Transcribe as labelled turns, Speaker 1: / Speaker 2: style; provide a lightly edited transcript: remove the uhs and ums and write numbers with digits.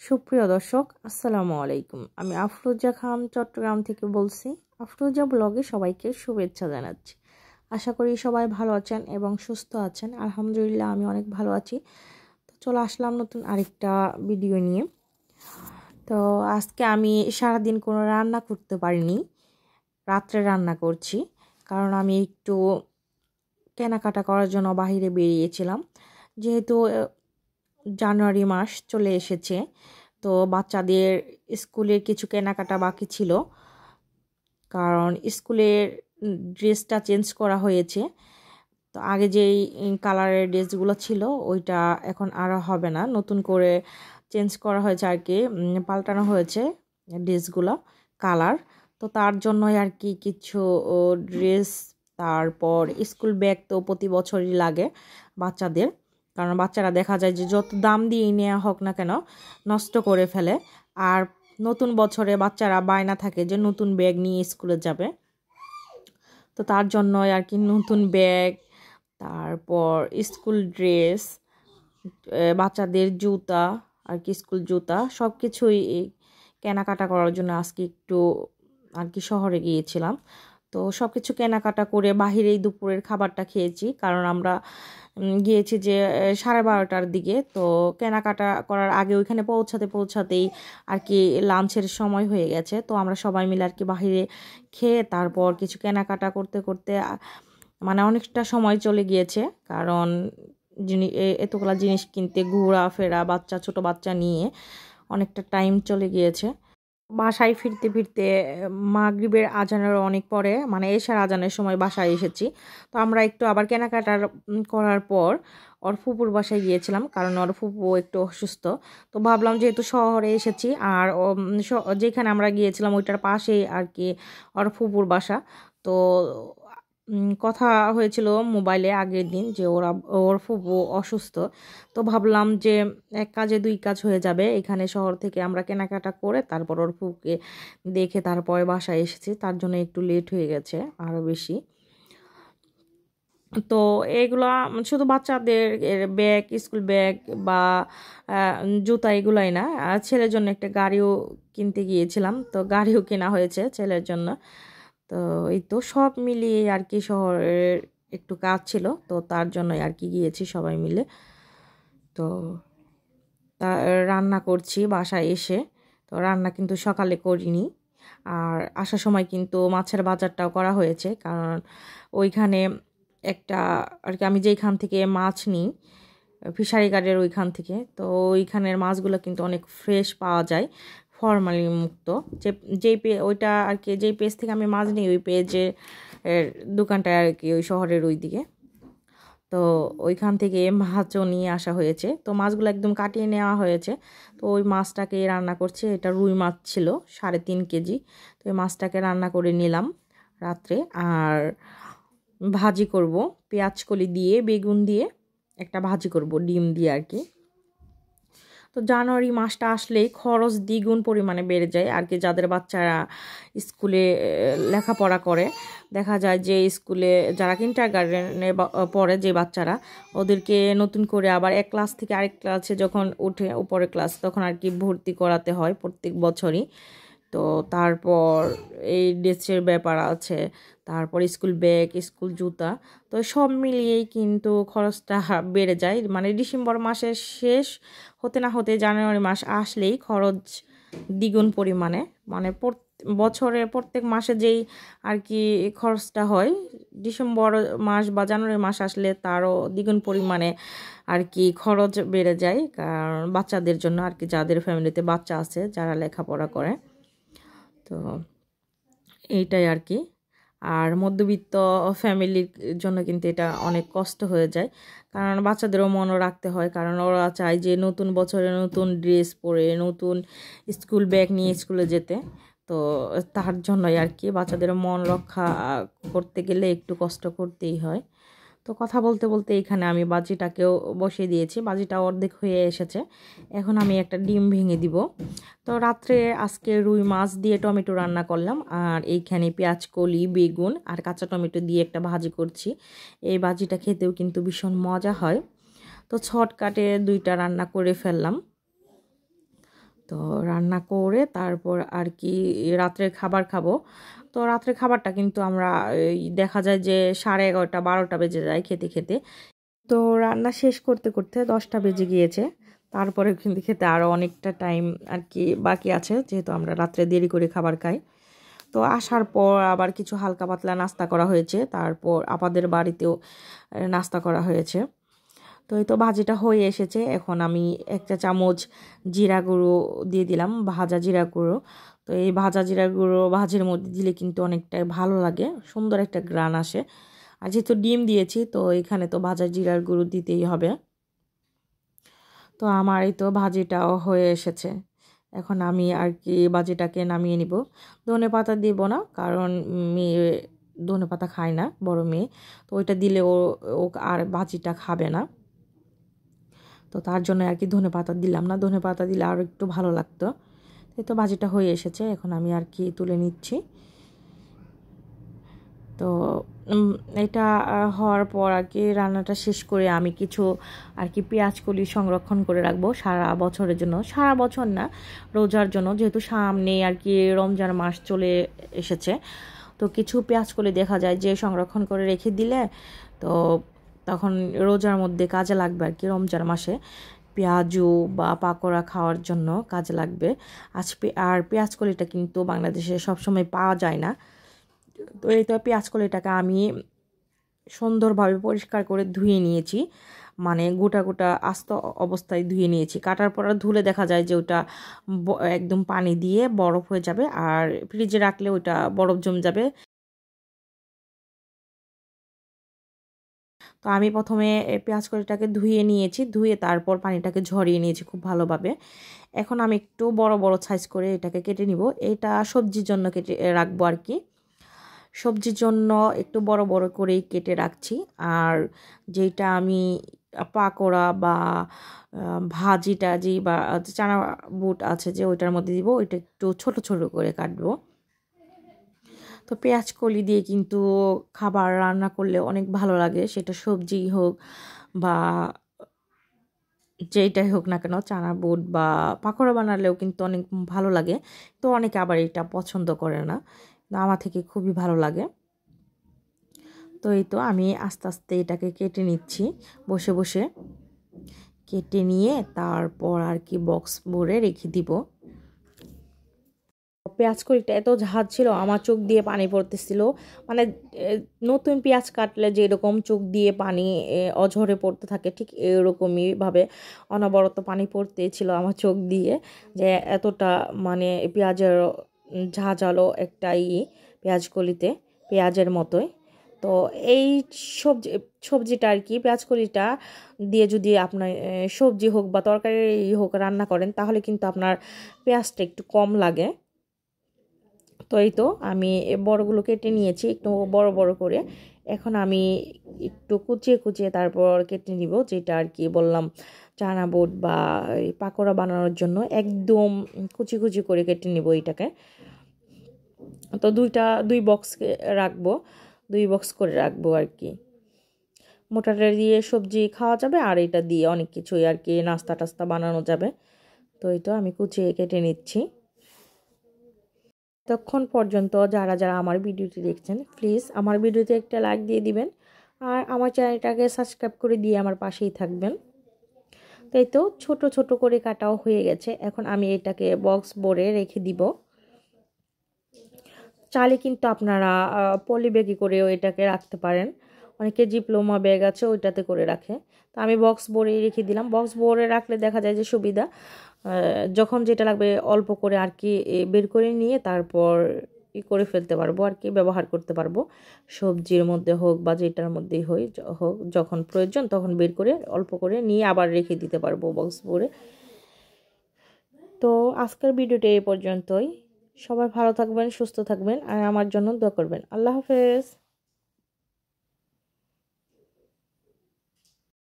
Speaker 1: সুপ্রিয় দর্শক, আসসালামু আলাইকুম। আমি আফরোজা খান চট্টগ্রাম থেকে বলছি। আফরোজা ব্লগে সবাইকে শুভেচ্ছা জানাচ্ছি। আশা করি সবাই ভালো আছেন এবং সুস্থ আছেন। আলহামদুলিল্লাহ, আমি অনেক ভালো আছি। তো চলে আসলাম নতুন আরেকটা ভিডিও নিয়ে। তো আজকে আমি সারাদিন কোনো রান্না করতে পারিনি, রাত্রে রান্না করছি, কারণ আমি একটু কেনাকাটা করার জন্য বাইরে বেরিয়েছিলাম। যেহেতু জানুয়ারি মাস চলে এসেছে, তো বাচ্চাদের স্কুলের কিছু কেনাকাটা বাকি ছিল, কারণ স্কুলের ড্রেসটা চেঞ্জ করা হয়েছে। তো আগে যেই কালারের ড্রেসগুলো ছিল ওইটা এখন আর হবে না, নতুন করে চেঞ্জ করা হয়েছে আর কি, পাল্টানো হয়েছে ড্রেসগুলো কালার। তো তার জন্যই আর কি কিছু ড্রেস, তারপর স্কুল ব্যাগ তো প্রতি বছরই লাগে বাচ্চাদের, কারণ বাচ্চারা দেখা যায় যে যত দাম দিয়েই নেওয়া হোক না কেন নষ্ট করে ফেলে। আর নতুন বছরে বাচ্চারা বায়না থাকে যে নতুন ব্যাগ নিয়ে স্কুলে যাবে। তো তার জন্যই আর কি নতুন ব্যাগ, তারপর স্কুল ড্রেস, বাচ্চাদের জুতা আর কি, স্কুল জুতা সব কিছুই কেনাকাটা করার জন্য আজকে একটু আর কি শহরে গিয়েছিলাম। তো সব কিছু কেনাকাটা করে বাহিরেই দুপুরের খাবারটা খেয়েছি, কারণ আমরা গিয়েছি যে 12:30টার দিকে। তো কেনাকাটা করার আগে ওইখানে পৌঁছাতেই আর কি লাঞ্চের সময় হয়ে গেছে। তো আমরা সবাই মিলে আর কি বাহিরে খেয়ে তারপর কিছু কেনাকাটা করতে করতে মানে অনেকটা সময় চলে গিয়েছে, কারণ এতগুলা জিনিস কিনতে ঘোরাফেরা, ছোট বাচ্চা নিয়ে অনেকটা টাইম চলে গিয়েছে। বাসায় ফিরতে ফিরতে মাগরিবের আজানের অনেক পরে, মানে এশার আজানের সময় বাসায় এসেছি। তো আমরা একটু আবার কেনাকাটা করার পর ওর ফুপুর বাসায় গিয়েছিলাম, কারণ ওর ফুপু একটু অসুস্থ। তো ভাবলাম যেহেতু শহরে এসেছি আর যেখানে আমরা গিয়েছিলাম ওইটার পাশেই আর কি ওর ফুপুর বাসা। তো কথা হয়েছিল মোবাইলে আগের দিন যে ওর ফুপু অসুস্থ। তো ভাবলাম যে এক কাজে দুই কাজ হয়ে যাবে, এখানে শহর থেকে আমরা কেনাকাটা করে তারপর ওর ফুপুকে দেখে তারপরে বাসায় এসেছি, তার জন্য একটু লেট হয়ে গেছে আরও বেশি। তো এগুলা শুধু বাচ্চাদের ব্যাগ, স্কুল ব্যাগ বা জুতা এগুলাই না, ছেলের জন্য একটা গাড়িও কিনতে গিয়েছিলাম। তো গাড়িও কেনা হয়েছে ছেলের জন্য। তো এই তো সব মিলিয়ে আর কি শহরের একটু কাজ ছিল, তো তার জন্যই আর কি গিয়েছি সবাই মিলে। তো তা রান্না করছি বাসায় এসে। তো রান্না কিন্তু সকালে করিনি, আর আসার সময় কিন্তু মাছের বাজারটাও করা হয়েছে, কারণ ওইখানে একটা আর কি আমি যেইখান থেকে মাছ নিই, ফিশারি গার্ডের ওইখান থেকে, তো ওইখানের মাছগুলো কিন্তু অনেক ফ্রেশ পাওয়া যায়, ফরমালিন মুক্ত। ওইটা আর কি যেই পেজ থেকে আমি মাছ নিই ওই পেজে দোকানটা আর কি ওই শহরের ওই দিকে। তো ওইখান থেকে মাছও নিয়ে আসা হয়েছে, তো মাছগুলো একদম কাটিয়ে নেওয়া হয়েছে। তো ওই মাছটাকে রান্না করছে, এটা রুই মাছ ছিল 3.5 কেজি। তো ওই মাছটাকে রান্না করে নিলাম রাত্রে। আর ভাজি করব পেঁয়াজ কলি দিয়ে, বেগুন দিয়ে একটা ভাজি করব ডিম দিয়ে আর কি। তো জানুয়ারি মাসটা আসলেই খরচ দ্বিগুণ পরিমাণে বেড়ে যায় আর কি। যাদের বাচ্চারা স্কুলে লেখাপড়া করে, দেখা যায় যে স্কুলে যারা কিন্ডারগার্টেনে পড়ে যে বাচ্চারা, ওদেরকে নতুন করে আবার এক ক্লাস থেকে আরেক ক্লাসে যখন উঠে উপরের ক্লাস, তখন আর কি ভর্তি করাতে হয় প্রত্যেক বছরই। তো তারপর এই ড্রেসের ব্যাপার আছে, তারপর স্কুল ব্যাগ, স্কুল জুতা, তো সব মিলিয়েই কিন্তু খরচটা বেড়ে যায়। মানে ডিসেম্বর মাসের শেষ হতে না হতে জানুয়ারি মাস আসলেই খরচ দ্বিগুণ পরিমাণে, মানে বছরে প্রত্যেক মাসে যেই আর কি খরচটা হয়, ডিসেম্বর মাস বা জানুয়ারি মাস আসলে তারও দ্বিগুণ পরিমাণে আর কি খরচ বেড়ে যায়, কারণ বাচ্চাদের জন্য আর কি, যাদের ফ্যামিলিতে বাচ্চা আছে যারা লেখাপড়া করে। তো এইটাই আর কি। আর মধ্যবিত্ত ফ্যামিলির জন্য কিন্তু এটা অনেক কষ্ট হয়ে যায়, কারণ বাচ্চাদেরও মনও রাখতে হয়, কারণ ওরা চায় যে নতুন বছরে নতুন ড্রেস পরে নতুন স্কুল ব্যাগ নিয়ে স্কুলে যেতে। তো তার জন্যই আর কি বাচ্চাদের মন রক্ষা করতে গেলে একটু কষ্ট করতেই হয়। তো কথা বলতে বলতে এখানে আমি বাজিটাকেও বসিয়ে দিয়েছি, বাজিটা অর্ধেক হয়ে এসেছে। এখন আমি একটা ডিম ভেঙে দিব। তো রাত্রে আজকে রুই মাছ দিয়ে টমেটো রান্না করলাম, আর এইখানে পেঁয়াজ কলি, বেগুন আর কাঁচা টমেটো দিয়ে একটা ভাজি করছি। এই ভাজিটা খেতেও কিন্তু ভীষণ মজা হয়। তো শর্টকাটে 2টা রান্না করে ফেললাম। তো রান্না করে তারপর আর কি রাত্রের খাবার খাবো। তো রাত্রের খাবারটা কিন্তু আমরা দেখা যায় যে 11:30 12টা বেজে যায় খেতে খেতে। তো রান্না শেষ করতে করতে 10টা বেজে গিয়েছে। তারপরে কিন্তু খেতে আরও অনেকটা টাইম আর কি বাকি আছে, যেহেতু আমরা রাত্রে দেরি করে খাবার খাই। তো আসার পর আবার কিছু হালকা পাতলা নাস্তা করা হয়েছে, তারপর আপাদের বাড়িতেও নাস্তা করা হয়েছে। তো এই তো ভাজিটা হয়ে এসেছে। এখন আমি 1 চা চামচ জিরা গুঁড়ো দিয়ে দিলাম, ভাজা জিরা গুঁড়ো। তো এই ভাজা জিরা গুঁড়ো ভাজির মধ্যে দিলে কিন্তু অনেকটাই ভালো লাগে, সুন্দর একটা গ্রান আসে। আর যেহেতু ডিম দিয়েছি তো এখানে তো ভাজা জিরার গুঁড়ো দিতেই হবে। তো আমার এই তো ভাজিটাও হয়ে এসেছে। এখন আমি আর কি ভাজিটাকে নামিয়ে নিব। ধনেপাতা দিব না, কারণ মেয়ে ধনেপাতা খায় না, বড় মেয়ে। তো ওইটা দিলে ও আর ভাজিটা খাবে না। তো তার জন্য আর কি ধনেপাতা দিলাম না, ধনেপাতা দিলে আরও একটু ভালো লাগতো। এই তো ভাজিটা হয়ে এসেছে, এখন আমি আর কি তুলে নিচ্ছি। তো এটা হওয়ার পর আর কি রান্নাটা শেষ করে আমি কিছু আর কি পেঁয়াজকলি সংরক্ষণ করে রাখবো সারা বছরের জন্য। সারা বছর না, রোজার জন্য, যেহেতু সামনে আর কি রমজান মাস চলে এসেছে। তো কিছু পেঁয়াজকলি দেখা যায় যে সংরক্ষণ করে রেখে দিলে তো তখন রোজার মধ্যে কাজে লাগবে আর কি, রমজান মাসে পেঁয়াজু বা পাকোড়া খাওয়ার জন্য কাজে লাগবে। আর পেঁয়াজকলিটা কিন্তু বাংলাদেশে সবসময় পাওয়া যায় না। তো এই তো পেঁয়াজকলিটাকে আমি সুন্দরভাবে পরিষ্কার করে ধুয়ে নিয়েছি, মানে গোটা গোটা আস্ত অবস্থায় ধুয়ে নিয়েছি। কাটার পর ধুলে দেখা যায় যে ওটা একদম পানি দিয়ে বরফ হয়ে যাবে, আর ফ্রিজে রাখলে ওটা বরফ জমে যাবে। তো আমি প্রথমে পেঁয়াজকলিটাকে ধুয়ে নিয়েছি, ধুয়ে তারপর পানিটাকে ঝরিয়ে নিয়েছি খুব ভালোভাবে। এখন আমি একটু বড় বড় সাইজ করে এটাকে কেটে নিব। এটা সবজির জন্য কেটে রাখবো আর কি, সবজির জন্য একটু বড় বড় করেই কেটে রাখছি। আর যেটা আমি পাকোড়া বা ভাজি টাজি বা চানা বুট আছে যে ওইটার মধ্যে দিব, ওইটা একটু ছোট ছোট করে কাটবো। তো পেঁয়াজ কলি দিয়ে কিন্তু খাবার রান্না করলে অনেক ভালো লাগে, সেটা সবজি হোক বা যেইটাই হোক না কেন, চানা বুট বা পাকোড়া বানালেও কিন্তু অনেক ভালো লাগে। তো অনেকে আবার এটা পছন্দ করে না, আমার থেকে খুবই ভালো লাগে। তো এই তো আমি আস্তে আস্তে এটাকে কেটে নিচ্ছি, বসে বসে কেটে নিয়ে তারপর আর কি বক্স ভরে রেখে দিব। পেঁয়াজ কলিটা এত ঝাঁজ ছিল, আমার চোখ দিয়ে পানি পড়তেছিল। মানে নতুন পেঁয়াজ কাটলে যেরকম চোখ দিয়ে পানি অঝরে পড়তে থাকে, ঠিক এরকমই ভাবে অনবরত পানি পড়তেছিল আমার চোখ দিয়ে, যে এতটা মানে পেঁয়াজের ঝাঁঝালো একটাই পেঁয়াজ কলিতে, পেঁয়াজের মতোই। তো এই সবজিটা আর কি পেঁয়াজকলিটা দিয়ে যদি আপনার সবজি হোক বা তরকারি হোক রান্না করেন, তাহলে কিন্তু আপনার পেঁয়াজটা একটু কম লাগে। তো এই তো আমি বড়গুলো কেটে নিয়েছি একটু বড় বড় করে। এখন আমি একটু কুচিয়ে কুচিয়ে তারপর কেটে নিব, যেটা আর কি বললাম চানা বুট বা পাকোড়া বানানোর জন্য একদম কুচি কুচি করে কেটে নিব এটাকে। তো দুই বক্স রাখবো, 2 বক্স করে রাখবো আর কি। মোটাটা দিয়ে সবজি খাওয়া যাবে, আর এটা দিয়ে অনেক কিছুই আর কি নাস্তা টাস্তা বানানো যাবে। তো এই তো আমি কুচিয়ে কেটে নিচ্ছি। ততক্ষণ পর্যন্ত যারা যারা আমার ভিডিওটি দেখছেন, প্লিজ আমার ভিডিওতে একটা লাইক দিয়ে দিবেন, আর আমার চ্যানেলটাকে সাবস্ক্রাইব করে দিয়ে আমার পাশেই থাকবেন। তাই তো ছোট ছোট করে কাটাও হয়ে গেছে। এখন আমি এটাকে বক্স ভরে রেখে দিব। চাইলে কিন্তু আপনারা পলি ব্যাগে করেও এটাকে রাখতে পারেন, অনেকে জিপ্লোমা ব্যাগ আছে ওইটাতে করে রাখে। তো আমি বক্স ভরে রেখে দিলাম। বক্স ভরে রাখলে দেখা যায় যে সুবিধা, যখন যেটা লাগবে অল্প করে আর কি বের করে নিয়ে তারপর করে ফেলতে পারবো আর কি, ব্যবহার করতে পারবো। সবজির মধ্যে হোক বা যেটার মধ্যেই হোক, যখন প্রয়োজন তখন বের করে অল্প করে নিয়ে আবার রেখে দিতে পারবো বক্স ভরে। তো আজকের ভিডিওটা এই পর্যন্তই। সবাই ভালো থাকবেন, সুস্থ থাকবেন, আর আমার জন্য দোয়া করবেন। আল্লাহ হাফেজ।